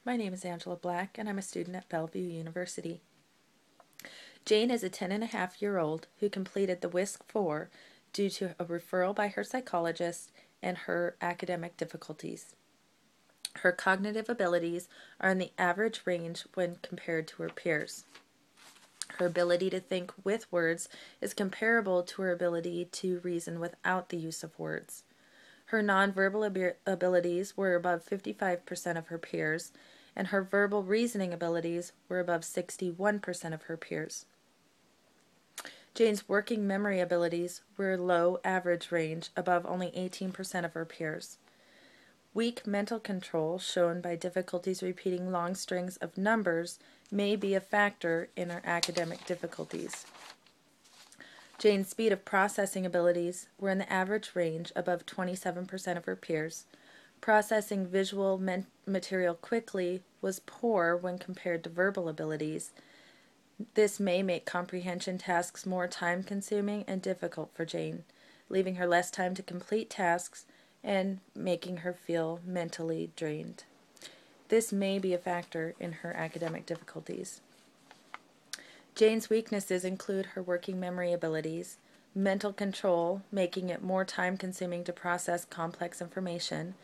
My name is Angela Black, and I'm a student at Bellevue University. Jane is a 10-and-a-half-year-old who completed the Wisc Iv due to a referral by her psychologist and her academic difficulties. Her cognitive abilities are in the average range when compared to her peers. Her ability to think with words is comparable to her ability to reason without the use of words. Her nonverbal abilities were above 55% of her peers, and her verbal reasoning abilities were above 61% of her peers. Jane's working memory abilities were low average range, above only 18% of her peers. Weak mental control, shown by difficulties repeating long strings of numbers, may be a factor in her academic difficulties. Jane's speed of processing abilities were in the average range, above 27% of her peers. Processing visual material quickly was poor when compared to verbal abilities. This may make comprehension tasks more time-consuming and difficult for Jane, leaving her less time to complete tasks and making her feel mentally drained. This may be a factor in her academic difficulties. Jane's weaknesses include her working memory abilities, mental control, making it more time-consuming to process complex information,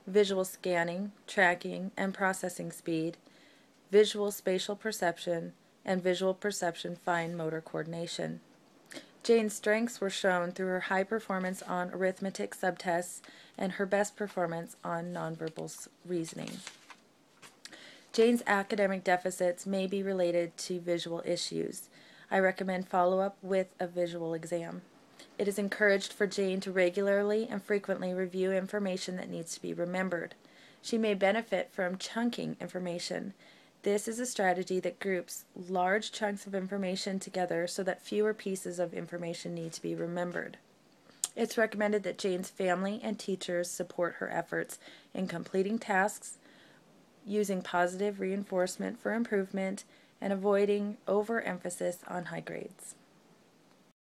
visual scanning, tracking, and processing speed, visual spatial perception, and visual perception fine motor coordination. Jane's strengths were shown through her high performance on arithmetic subtests and her best performance on nonverbal reasoning. Jane's academic deficits may be related to visual issues. I recommend follow-up with a visual exam. It is encouraged for Jane to regularly and frequently review information that needs to be remembered. She may benefit from chunking information. This is a strategy that groups large chunks of information together so that fewer pieces of information need to be remembered. It's recommended that Jane's family and teachers support her efforts in completing tasks, using positive reinforcement for improvement, and avoiding overemphasis on high grades.